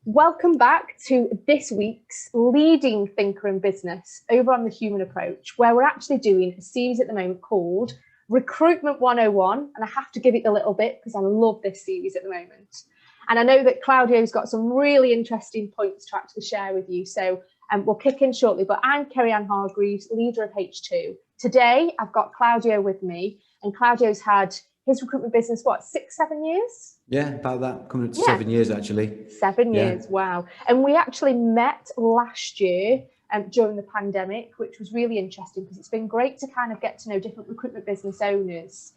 Welcome back to this week's leading thinker in business over on The Human Approach, where we're actually doing a series at the moment called Recruitment 101. And I have to give it a little bit because I love this series at the moment. And I know that Claudio's got some really interesting points to actually share with you. So we'll kick in shortly, but I'm Kerri-Ann Hargreaves, leader of H2. Today, I've got Claudio with me, and Claudio's had his recruitment business, what, 6-7 years? Yeah, about that, coming up to 7 years actually. 7 years, wow. And we actually met last year during the pandemic, which was really interesting because it's been great to kind of get to know different recruitment business owners,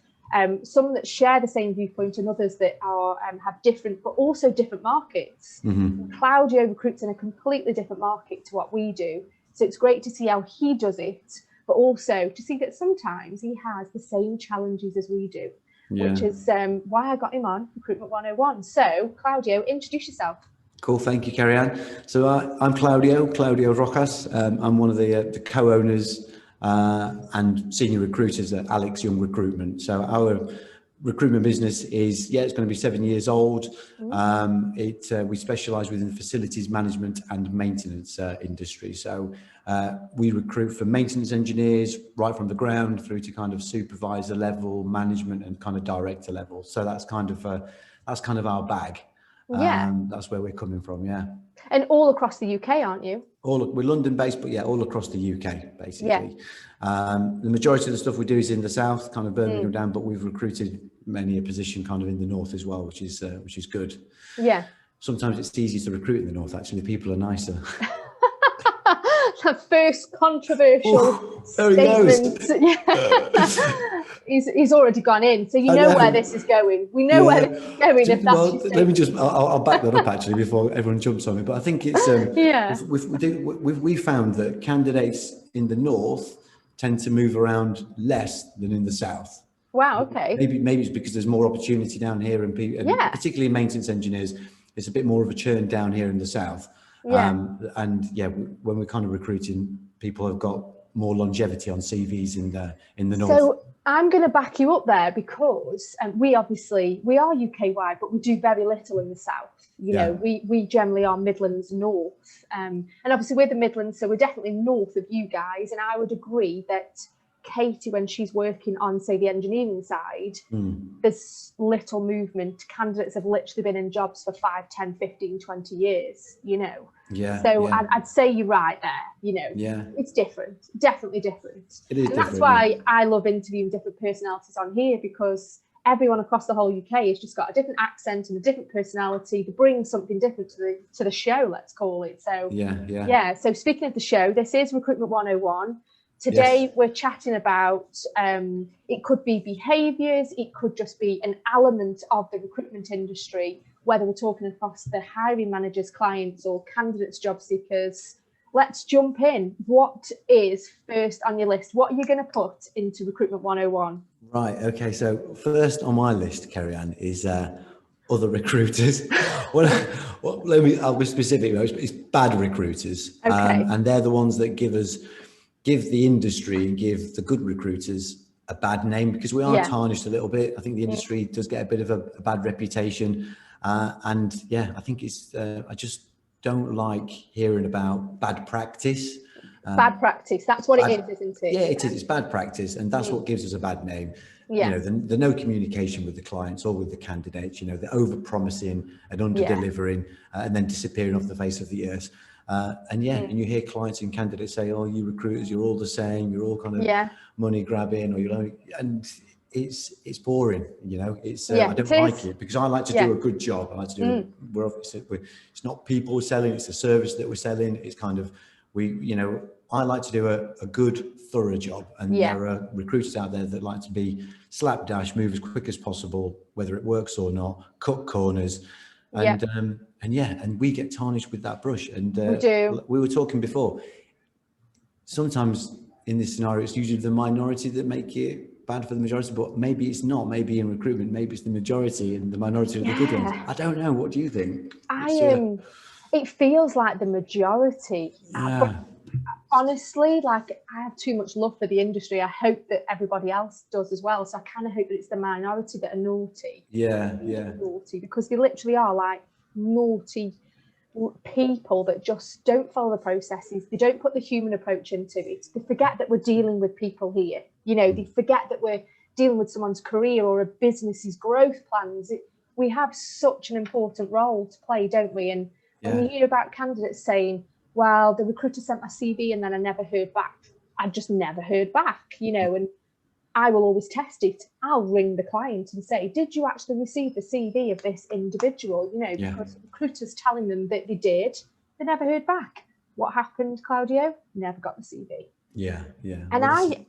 some that share the same viewpoint and others that are have different, but also different markets. Mm-hmm. Claudio recruits in a completely different market to what we do. So it's great to see how he does it, but also to see that sometimes he has the same challenges as we do. Yeah. Which is why I got him on Recruitment 101. So, Claudio, introduce yourself. Cool, thank you, Kerri-Ann. So I'm Claudio Rojas. I'm one of the co-owners and senior recruiters at Alex Young Recruitment. So our recruitment business is, it's going to be 7 years old. We specialise within the facilities management and maintenance industry. So we recruit for maintenance engineers right from the ground through to kind of supervisor level, management, and kind of director level. So that's kind of our bag. Yeah, that's where we're coming from. Yeah. And all across the UK, aren't you? We're London based, but all across the UK basically. Yeah. The majority of the stuff we do is in the south, kind of Birmingham down, but we've recruited many a position kind of in the north as well, which is good. Yeah. Sometimes it's easier to recruit in the north. Actually, people are nicer. That first controversial statement. He's already gone in, so you know where this is going. We know where this is going. If that's let me just. I'll back that up actually before everyone jumps on me. But I think it's we found that candidates in the north tend to move around less than in the south. Wow. Okay. Maybe it's because there's more opportunity down here, and particularly maintenance engineers, it's a bit more of a churn down here in the south. Yeah. When we're kind of recruiting, people have got more longevity on CVs in the north. So I'm going to back you up there because we are UK wide, but we do very little in the south. You know, we generally are Midlands North, and obviously we're the Midlands, so we're definitely north of you guys. And I would agree that Katie, when she's working on, say, the engineering side, there's little movement. Candidates have literally been in jobs for 5, 10, 15, 20 years, you know. Yeah. So yeah. I'd say you're right there, you know. Yeah. It's different, definitely different. It is different. That's why I love interviewing different personalities on here, because everyone across the whole UK has just got a different accent and a different personality to bring something different to the show, let's call it. So yeah. So speaking of the show, this is Recruitment 101. Today, we're chatting about, it could be behaviours, it could just be an element of the recruitment industry, whether we're talking across the hiring managers, clients, or candidates, job seekers. Let's jump in. What is first on your list? What are you going to put into Recruitment 101? Right, okay, so first on my list, Kerri-Ann, is other recruiters. I'll be specific, it's bad recruiters. Okay. And they're the ones that give the industry and give the good recruiters a bad name, because we are tarnished a little bit. I think the industry does get a bit of a bad reputation. I think it's, I just don't like hearing about bad practice. Bad practice, that's what it is, isn't it? Yeah, it is. It's bad practice, and that's what gives us a bad name. Yeah. You know, the no communication with the clients or with the candidates, you know, the over-promising and under-delivering and then disappearing off the face of the earth. And you hear clients and candidates say, "Oh, you recruiters, you're all the same. You're all kind of money grabbing, or you're only," and it's boring. You know, I don't like it, because I like to do a good job. I like to do. It's not people selling; it's a service that we're selling. It's kind of I like to do a good, thorough job, and there are recruiters out there that like to be slapdash, move as quick as possible, whether it works or not, cut corners, and we get tarnished with that brush. And we do. We were talking before. Sometimes in this scenario, it's usually the minority that make it bad for the majority, but maybe it's not. Maybe in recruitment, maybe it's the majority and the minority of the good ones. I don't know. What do you think? It feels like the majority. Honestly, like, I have too much love for the industry. I hope that everybody else does as well. So I kind of hope that it's the minority that are naughty. Naughty, because they literally are like naughty people that just don't follow the processes. They don't put the human approach into it. They forget that we're dealing with people here. You know, they forget that we're dealing with someone's career or a business's growth plans. We have such an important role to play, don't we? And when you hear about candidates saying, well, the recruiter sent my CV and then I never heard back. I just never heard back, you know, and I will always test it. I'll ring the client and say, did you actually receive the CV of this individual? You know, because the recruiter's telling them that they did. They never heard back. What happened, Claudio? Never got the CV. Yeah. And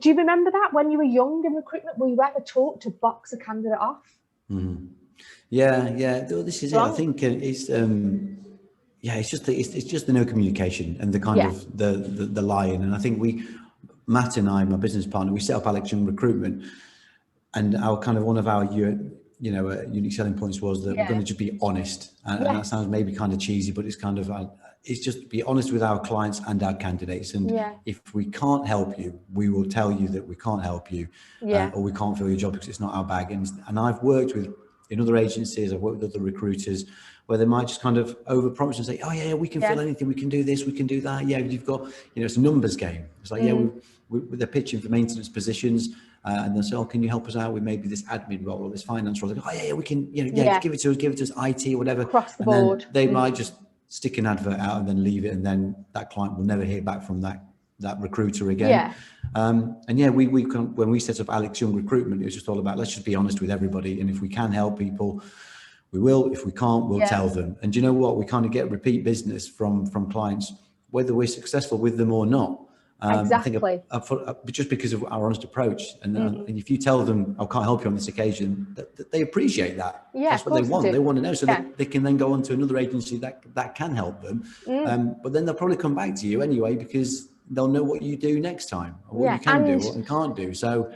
do you remember that when you were young in recruitment? Were you ever taught to box a candidate off? Mm-hmm. Yeah. This is it. I think it's just the no communication and the kind of the lying. And I think Matt and I, my business partner, we set up Alex Young Recruitment, and our kind of one of our unique selling points was that we're going to just be honest. And that sounds maybe kind of cheesy, but it's kind of it's just be honest with our clients and our candidates. And if we can't help you, we will tell you that we can't help you, or we can't fill your job because it's not our bag. And I've worked in other agencies, I've worked with other recruiters where they might just kind of overpromise and say, oh yeah, we can fill anything, we can do this, we can do that. Yeah, you've got, it's a numbers game. It's like, they're pitching for maintenance positions, and they'll say, oh, can you help us out with maybe this admin role or this finance role? They go, oh yeah, we can, give it to us, IT, whatever. Across the board. They might just stick an advert out and then leave it, and then that client will never hear back from that recruiter again. We when we set up Alex Young Recruitment, it was just all about, let's just be honest with everybody, and if we can help people, we will. If we can't, we'll tell them. And you know what? We kind of get repeat business from clients, whether we're successful with them or not. Exactly. I think just because of our honest approach, and if you tell them, I can't help you on this occasion, they appreciate that. That's what they want. They want to know, so that they can then go on to another agency that can help them. But then they'll probably come back to you anyway, because they'll know what you do next time, or what you can do, what you can't do. So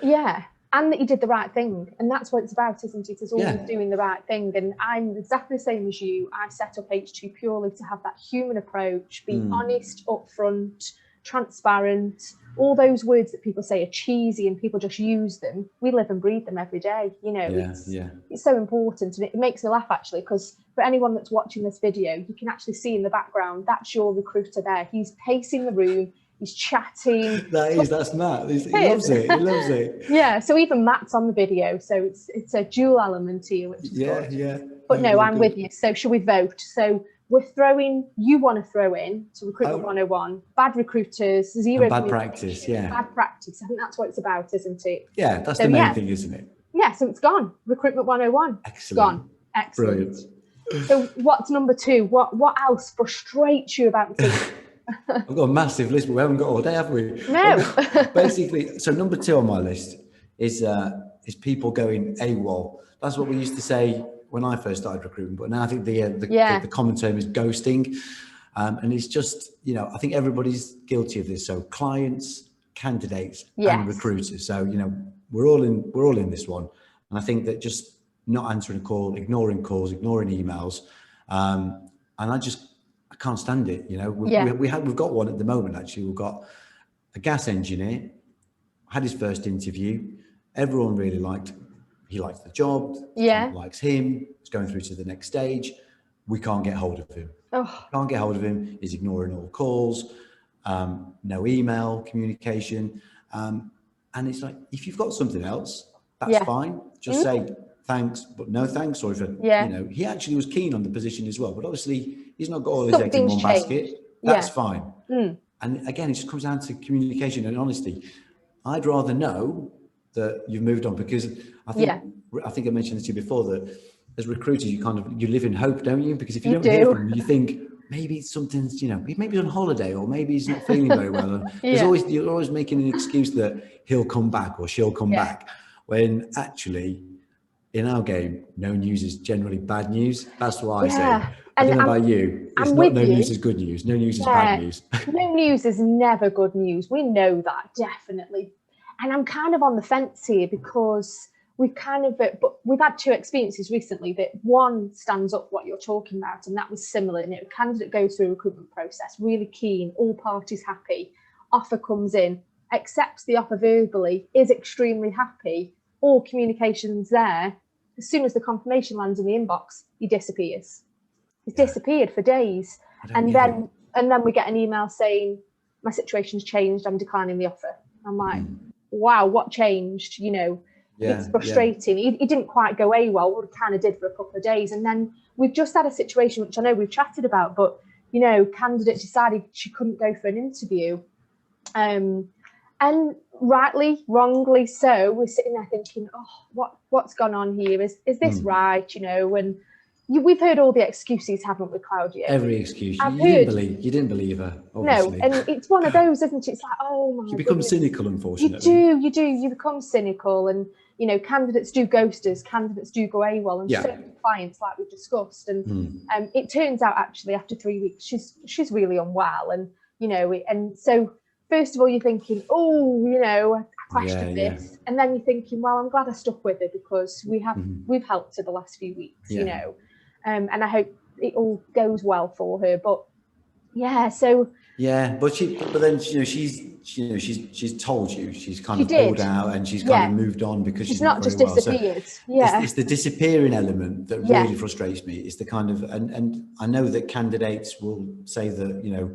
and that you did the right thing, and that's what it's about, isn't it? Is always doing the right thing. And I'm exactly the same as you. I set up H2 purely to have that human approach, be honest, upfront, transparent. All those words that people say are cheesy and people just use them. We live and breathe them every day. It's so important, and it makes me laugh actually, because for anyone that's watching this video, you can actually see in the background, that's your recruiter there. He's pacing the room. He's chatting. That's Matt. He loves it. So even Matt's on the video. So it's a dual element here, which is good. But no, I'm with you. So shall we vote? So you want to throw in to Recruitment 101, bad recruiters, zero bad practice. Bad practice. I think that's what it's about, isn't it? Yeah, that's the main thing, isn't it? Yeah, so it's gone. Recruitment 101. Excellent. It's gone. Excellent. Brilliant. So what's number 2? What else frustrates you about the team? I've got a massive list, but we haven't got all day, have we? No. Basically, so number 2 on my list is people going AWOL. That's what we used to say when I first started recruitment, but now I think the common term is ghosting, and it's just I think everybody's guilty of this. So clients, candidates, and recruiters. So we're all in this one, and I think that just not answering a call, ignoring calls, ignoring emails, and I can't stand it. We've got one at the moment. Actually, we've got a gas engineer, had his first interview. Everyone really he likes the job. Likes him. It's going through to the next stage. We can't get hold of him. Can't get hold of him. He's ignoring all calls. No email communication. And it's like, if you've got something else, that's fine. Just say thanks, but no thanks. Or if he actually was keen on the position as well, but obviously he's not got all his eggs in one basket. That's fine. And again, it just comes down to communication and honesty. I'd rather know that you've moved on, because I think I mentioned this to you before, that as recruiters you live in hope, don't you? Because if you don't hear from them, you think maybe something's maybe he's on holiday, or maybe he's not feeling very well. And you're always making an excuse that he'll come back or she'll come back, when actually in our game, no news is generally bad news. That's what I say. I don't know about you. It's not no news is good news. No news is bad news. No news is never good news. We know that, definitely. And I'm kind of on the fence here, because we've had 2 experiences recently that one stands up what you're talking about, and that was similar. A candidate goes through a recruitment process, really keen, all parties happy, offer comes in, accepts the offer verbally, is extremely happy, all communications there. As soon as the confirmation lands in the inbox, he disappears. He's disappeared for days. And then we get an email saying, my situation's changed, I'm declining the offer. I'm like, wow, what changed? You know, it's frustrating. He didn't quite go AWOL, we kind of did for a couple of days. And then we've just had a situation, which I know we've chatted about, but, you know, candidate decided she couldn't go for an interview. And rightly, wrongly so, we're sitting there thinking, oh, what's gone on here? Is this right? You know, and we've heard all the excuses, haven't we, Claudio? Every excuse. You didn't believe her, obviously. No, and it's one of those, isn't it? It's like, oh my You become goodness. cynical, unfortunately. You do. You become cynical, and, you know, candidates do ghost us, candidates do go AWOL, and certain clients, like we've discussed. And it turns out, actually, after 3 weeks, she's really unwell. And, you know, and so, first of all, you're thinking, oh, you know, I questioned this. And then you're thinking, well, I'm glad I stuck with it, because we've helped her the last few weeks, you know. And I hope it all goes well for her. But so but then, you know, she's told you, she's kind of pulled out, and she's kind of moved on because she's not just disappeared. So it's the disappearing element that really frustrates me. It's the kind of, and I know that candidates will say that, you know,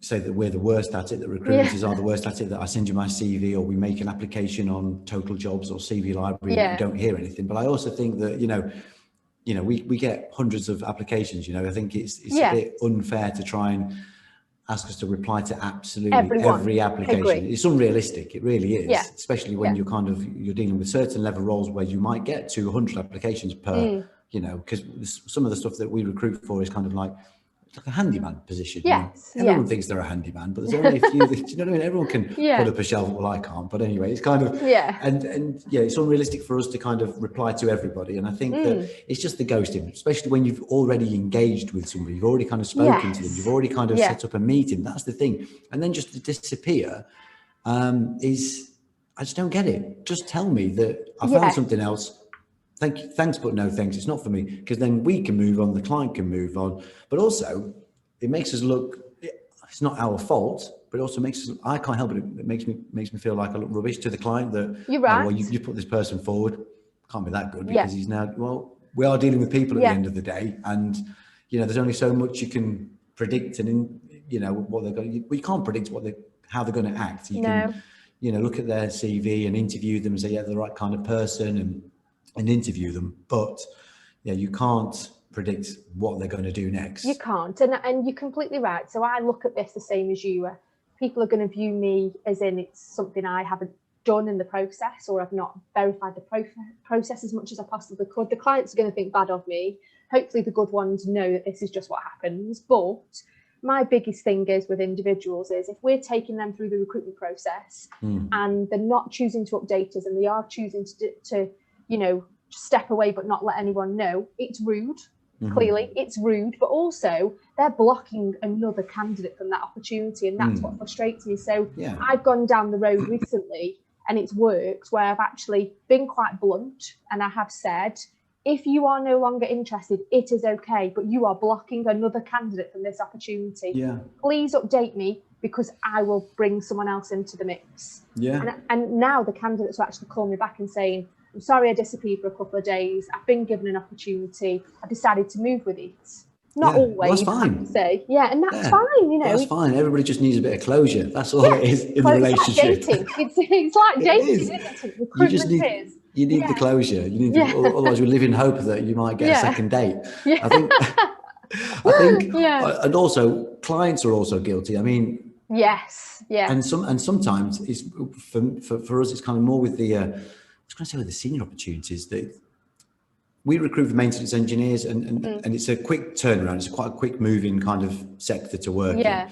say that we're the worst at it, that recruiters are the worst at it, that I send you my CV, or we make an application on Total Jobs or CV Library and you don't hear anything. But I also think that, you know, we get hundreds of applications. You know, I think it's a bit unfair to try and ask us to reply to absolutely every application. It's unrealistic. It really is, especially when you're dealing with certain level roles where you might get 200 applications per, you know, because some of the stuff that we recruit for is kind of like a handyman position. Yes. You know? Everyone thinks they're a handyman, but there's only a few that, you know what I mean? Everyone can put up a shelf. Well, I can't. But anyway, it's kind of, and it's unrealistic for us to kind of reply to everybody. And I think that it's just the ghosting, especially when you've already engaged with somebody, you've already kind of spoken to them, you've already kind of set up a meeting. That's the thing. And then just to disappear I just don't get it. Just tell me that I found something else. Thanks, but no thanks. It's not for me, because then we can move on, the client can move on, but also it makes us look, it's not our fault, but it also makes us, I can't help it. It makes me feel like I look rubbish to the client, that, you're right. Well, you put this person forward, can't be that good, because he's now, well, we are dealing with people at the end of the day. And, you know, there's only so much you can predict, and you know, what they're going to, we can't predict how they're going to act. You can, you know, look at their CV and interview them and say, they're the right kind of person, and interview them, but you can't predict what they're going to do next. You can't, and you're completely right. So I look at this the same as you. People are going to view me as in it's something I haven't done in the process, or I've not verified the process as much as I possibly could. The clients are going to think bad of me. Hopefully the good ones know that this is just what happens. But my biggest thing is with individuals is, if we're taking them through the recruitment process and they're not choosing to update us, and they are choosing to you know, step away but not let anyone know, it's rude. Clearly it's rude, but also they're blocking another candidate from that opportunity, and that's what frustrates me. So I've gone down the road recently, and it's worked, where I've actually been quite blunt, and I have said, if you are no longer interested, it is okay, but you are blocking another candidate from this opportunity. Please update me, because I will bring someone else into the mix. And now the candidates will actually call me back and saying, I'm sorry I disappeared for a couple of days. I've been given an opportunity. I decided to move with it. Not always, well, that's fine. I have to say. And that's fine, you know. That's fine. Everybody just needs a bit of closure. That's all it is in the relationship. It's like dating. It's like dating, isn't it? Recruitment you need the closure. You need otherwise we live in hope that you might get a second date. I think and also clients are also guilty. I mean, and sometimes it's for us, it's kind of more with the I was going to say with the senior opportunities, that we recruit for maintenance engineers, and it's a quick turnaround. It's quite a quick moving kind of sector to work in.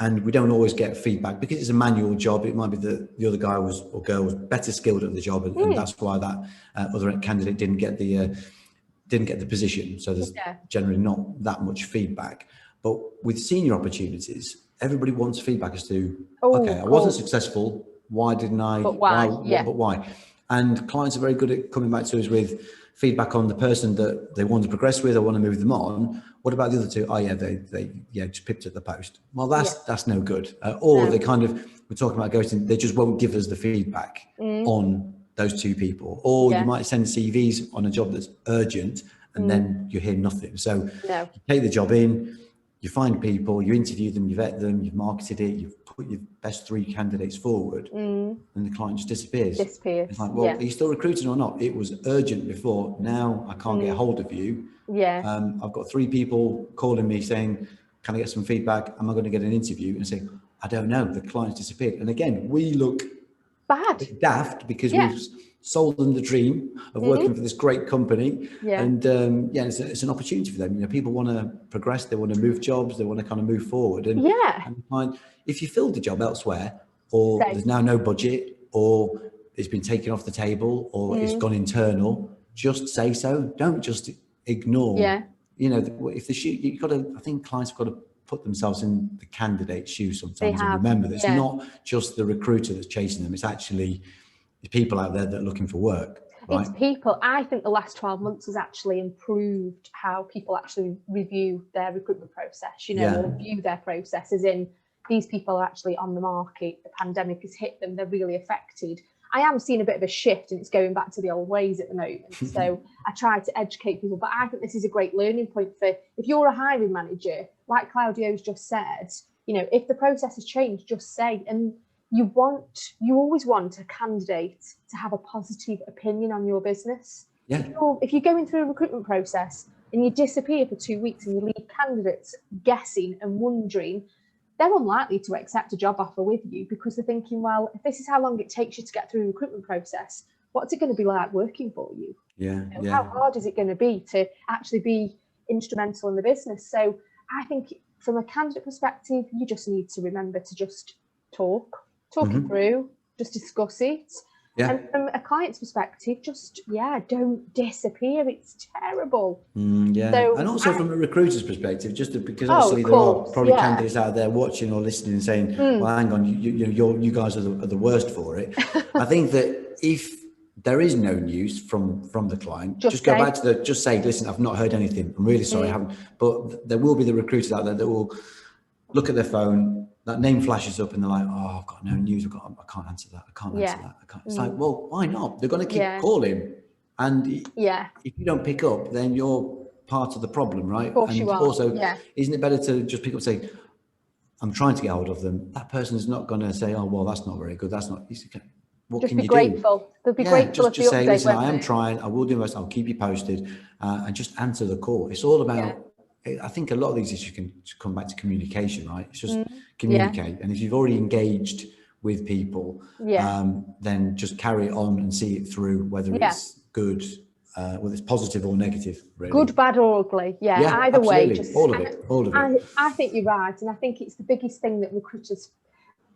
And we don't always get feedback because it's a manual job. It might be that the other guy or girl was better skilled at the job, and that's why that other candidate didn't get the position. So there's generally not that much feedback. But with senior opportunities, everybody wants feedback as to, I wasn't successful. Why didn't I? But why? But why? And clients are very good at coming back to us with feedback on the person that they want to progress with or want to move them on. What about the other two? Oh yeah, they just pipped at the post. Well, that's no good. They kind of, we're talking about ghosting, they just won't give us the feedback on those two people. Or you might send CVs on a job that's urgent, and then you hear nothing. So you take the job in, you find people, you interview them, you vet them, you've marketed it, you've put your best 3 candidates forward, and the client just disappears. It's like, well, are you still recruiting or not? It was urgent before. Now I can't get a hold of you. I've got 3 people calling me saying, can I get some feedback? Am I going to get an interview? And say, I don't know. The client's disappeared. And again, we look bad, daft, because we've sold them the dream of working for this great company. And it's an opportunity for them. You know, people want to progress, they want to move jobs, they want to kind of move forward. And if you filled the job elsewhere, or there's now no budget, or it's been taken off the table, or it's gone internal, just say so. Don't just ignore. You know, if the shoe, you've got to, I think clients have got to put themselves in the candidate's shoes sometimes, and remember that it's not just the recruiter that's chasing them, it's actually the people out there that are looking for work. Right? It's people. I think the last 12 months has actually improved how people actually review their recruitment process, you know, or view their processes. In these people are actually on the market, the pandemic has hit them, they're really affected. I am seeing a bit of a shift, and it's going back to the old ways at the moment. So I try to educate people, but I think this is a great learning point for, if you're a hiring manager, like Claudio's just said, you know, if the process has changed, just say. And you always want a candidate to have a positive opinion on your business. If you're going through a recruitment process and you disappear for 2 weeks and you leave candidates guessing and wondering, they're unlikely to accept a job offer with you, because they're thinking, well, if this is how long it takes you to get through a recruitment process, what's it going to be like working for you? How hard is it going to be to actually be instrumental in the business? So I think from a candidate perspective, you just need to remember to just talk it through, just discuss it. And from a client's perspective, just, don't disappear. It's terrible. So, and also from a recruiter's perspective, because obviously there are probably candidates out there watching or listening and saying, well, hang on, you guys are the worst for it. I think that if there is no news from the client, just go back to just say, listen, I've not heard anything. I'm really sorry, I haven't. But there will be the recruiters out there that will look at their phone, that name flashes up, and they're like, oh, I've got no news. I can't answer that. I can't answer that. It's like, well, why not? They're going to keep calling. And if you don't pick up, then you're part of the problem, right? Of course and you are. Also, isn't it better to just pick up and say, I'm trying to get hold of them? That person's not going to say, oh, well, that's not very good. That's not, what can you grateful. do? They'll be grateful. Just say, listen, I am trying. I will do my best. I'll keep you posted, and just answer the call. It's all about, I think a lot of these issues can come back to communication, right? It's just communicate. And if you've already engaged with people, then just carry it on and see it through, whether it's good, whether it's positive or negative, really. Good, bad or ugly. Either way. Just, all of it. I think you're right. And I think it's the biggest thing that recruiters,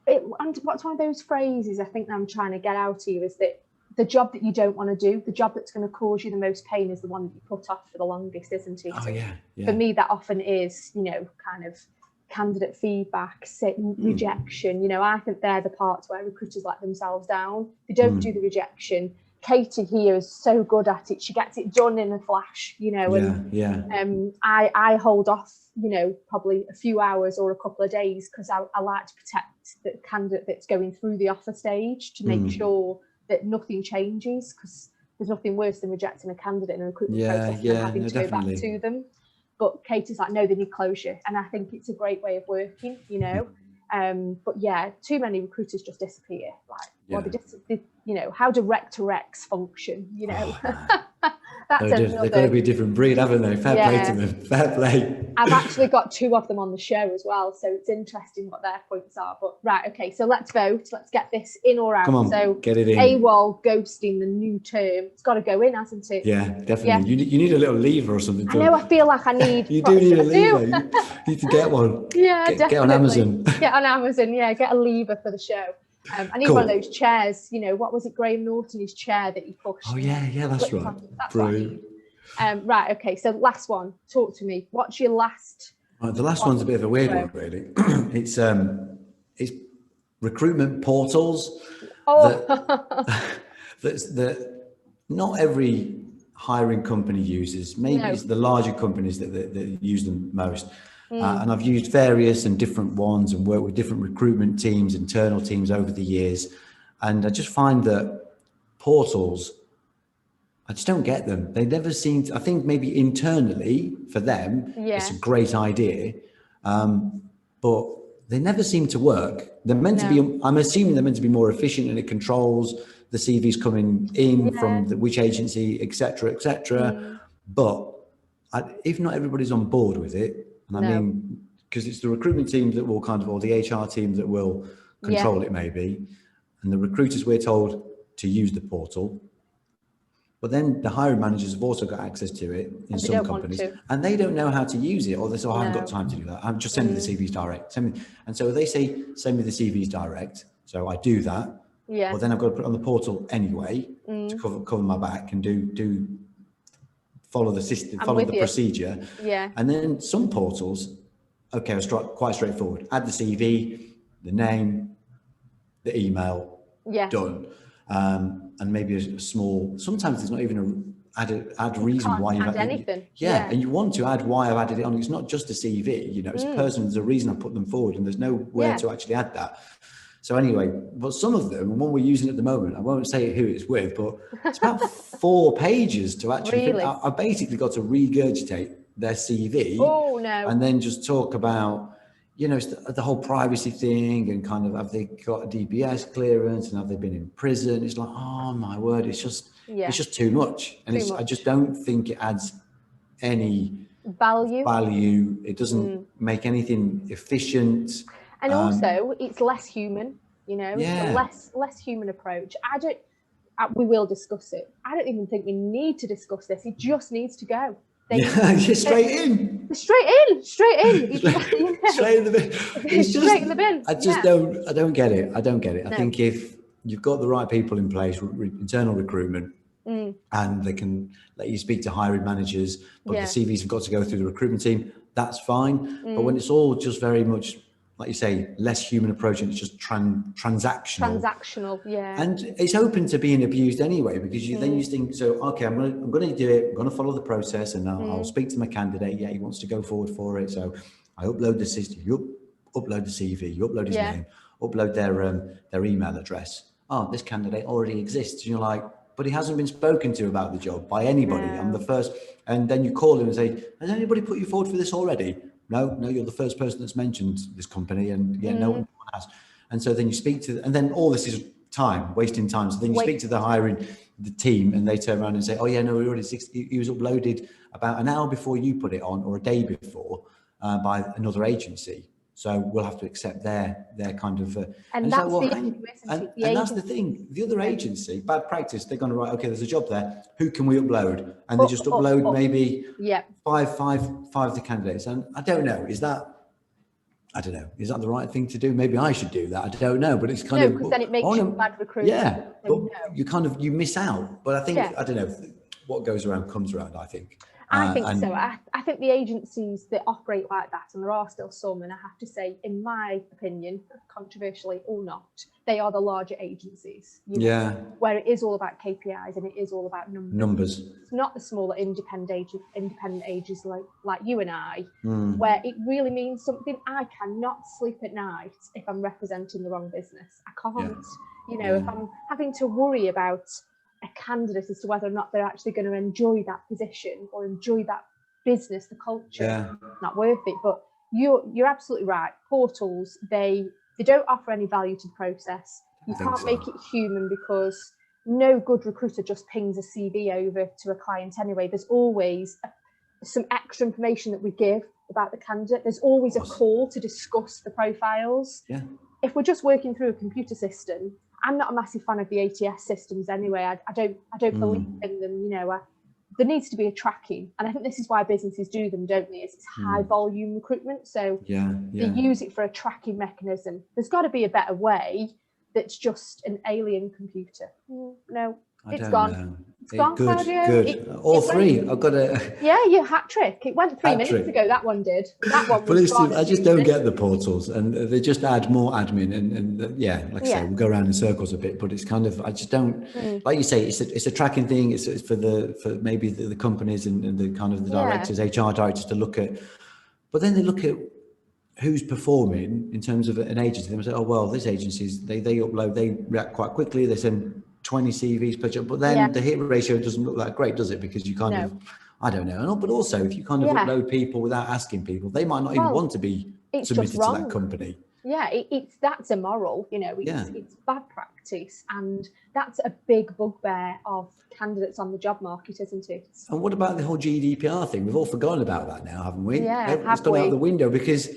and what's one of those phrases I think I'm trying to get out here, is that the job that you don't want to do, the job that's going to cause you the most pain, is the one that you put off for the longest, isn't it? For me, that often is, kind of candidate feedback, rejection. I think they're the parts where recruiters let themselves down. They don't do the rejection. Katie here is so good at it. She gets it done in a flash, I hold off, probably a few hours or a couple of days, because I like to protect the candidate that's going through the offer stage, to make sure that nothing changes, because there's nothing worse than rejecting a candidate in a recruitment process and having to go back to them. But Katie's like, no, they need closure. And I think it's a great way of working, but too many recruiters just disappear. How do rec to recs function, They've got to be a different breed, haven't they? Fair play to them. Fair play. I've actually got 2 of them on the show as well, so it's interesting what their points are. But okay, so let's vote. Let's get this in or out. Come on, so get it in. AWOL, ghosting, the new term. It's got to go in, hasn't it? Yeah, definitely. Yeah. You need a little lever or something. I know. I feel like I need. You do need a lever. You need to get one. Definitely. Get on Amazon. Get on Amazon. Get a lever for the show. I need one of those chairs, what was it, Graham Norton, his chair that he pushed? Oh, yeah, that's right. That's brilliant. Okay, so last one. Talk to me. What's your last? The last one's a bit of a weird one, really. It's recruitment portals that not every hiring company uses. Maybe it's the larger companies that use them most. And I've used various and different ones and worked with different recruitment teams, internal teams over the years. And I just find that portals I just don't get them. They never seem to, I think maybe internally for them, it's a great idea. But they never seem to work. They're meant to be, I'm assuming they're meant to be more efficient, and it controls the CVs coming in from which agency, et cetera, et cetera. But if not everybody's on board with it, and I mean, because it's the recruitment team that will kind of, or the HR team that will control it maybe, and the recruiters, we're told to use the portal. But then the hiring managers have also got access to it in some companies, and they don't know how to use it, or they say, I haven't got time to do that. I'm just send me the CVs direct. And so they say, send me the CVs direct. So I do that. Yeah. But then I've got to put it on the portal anyway to cover my back and do follow the system, follow the procedure. Yeah. And then some portals, okay, are quite straightforward. Add the CV, the name, the email, done. And maybe a small, sometimes there's not even add reason why you've added anything. Yeah, and you want to add why I've added it on. It's not just a CV, you know, it's a person, there's a reason I put them forward, and there's nowhere to actually add that. So anyway, but some of them, and one we're using at the moment, I won't say who it's with, but it's about 4 pages to actually, I basically got to regurgitate their CV and then just talk about, you know, the whole privacy thing, and kind of, have they got a DBS clearance, and have they been in prison? It's like, oh my word, it's just too much. And I just don't think it adds any value. It doesn't make anything efficient. And also it's less human, you know, it's a less human approach. We will discuss it. I don't even think we need to discuss this. It just needs to go. Straight in. Straight in. Straight in the bin. It's just, straight in the bin. I don't get it. I think if you've got the right people in place, internal recruitment, and they can let you speak to hiring managers, but the CVs have got to go through the recruitment team, that's fine. But when it's all just very much, like you say, less human approach, and it's just transactional. And it's open to being abused anyway, because then you think, so okay, I'm going to do it. I'm going to follow the process, and I'll speak to my candidate. Yeah, he wants to go forward for it. So I upload the system. You upload the CV. You upload his name. Upload their email address. Oh, this candidate already exists. And you're like, but he hasn't been spoken to about the job by anybody. I'm the first. And then you call him and say, has anybody put you forward for this already? No, you're the first person that's mentioned this company, and no one has. And so then you speak to, and then all this is wasting time. So then you speak to the team, and they turn around and say, oh yeah, no, he was uploaded about an hour before you put it on, or a day before, by another agency. So we'll have to accept their kind of. And that's that's the thing. The other agency, bad practice. They're going to write, okay, there's a job there. Who can we upload? And they just upload maybe five of the candidates. And I don't know. Is that the right thing to do? Maybe I should do that. I don't know. But it's kind of, because then it makes you a bad recruiter. Yeah, but you miss out. But I think I don't know. What goes around comes around, I think. I think so. I think the agencies that operate like that, and there are still some, and I have to say, in my opinion, controversially or not, they are the larger agencies. Where it is all about KPIs and it is all about numbers. It's not the smaller independent agencies like you and I, where it really means something. I cannot sleep at night if I'm representing the wrong business. I can't. You know, if I'm having to worry about a candidate as to whether or not they're actually going to enjoy that position or enjoy that business, the culture, not worth it. But you're absolutely right. Portals, they don't offer any value to the process. You can't make it human, because no good recruiter just pings a CV over to a client anyway. There's always some extra information that we give about the candidate. There's always a call to discuss the profiles. If we're just working through a computer system, I'm not a massive fan of the ATS systems anyway. I don't believe in them. You know, there needs to be a tracking, and I think this is why businesses do them, don't they? It's high volume recruitment, so they use it for a tracking mechanism. There's got to be a better way that's just an alien computer. No, it's gone. It's gone, Claudio. Good. All three. I've got a. Yeah, your hat trick. It went 3 minutes ago. That one did. That one. But I just don't get the portals, and they just add more admin, and like I say, we'll go around in circles a bit. But it's kind of, I just don't, like you say, it's a tracking thing. It's for maybe the companies and the kind of the directors, HR directors to look at. But then they look at who's performing in terms of an agency. They say, oh well, this agency, they upload, they react quite quickly. They send 20 CVs per job, but then the hit ratio doesn't look that great, does it? Because you kind of, I don't know. But also, if you kind of upload people without asking people, they might not even want to be submitted to that company. Yeah, that's immoral, it's bad practice, and that's a big bugbear of candidates on the job market, isn't it? And what about the whole GDPR thing? We've all forgotten about that now, haven't we? Yeah, it's gone out the window, because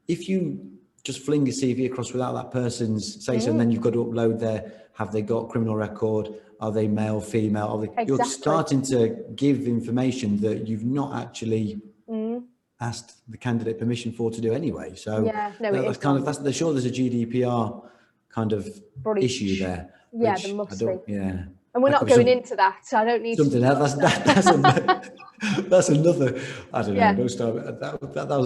if you just fling a CV across without that person's say so, and then you've got to upload have they got criminal record? Are they male, female? You're starting to give information that you've not actually asked the candidate permission for to do anyway. So that's kind of sure there's a GDPR kind of issue there. Yeah, there must be. Yeah. And we're not going into that, so I don't need something else. That's another. I don't know. That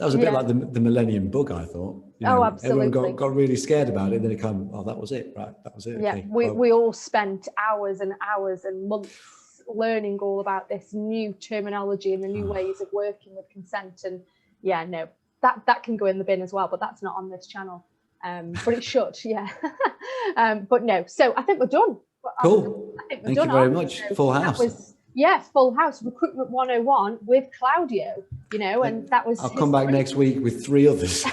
was a bit like the Millennium Bug. I thought. Absolutely. Everyone got really scared about it. Then it kind of, that was it, right? That was it. Yeah, okay. we all spent hours and hours and months learning all about this new terminology and the new ways of working with consent. And that can go in the bin as well, but that's not on this channel. But it should, but no. So I think we're done. Cool. Thank you very much. Full house. Full house. Recruitment 101 with Claudio, and that was. I'll come back next week with 3 others.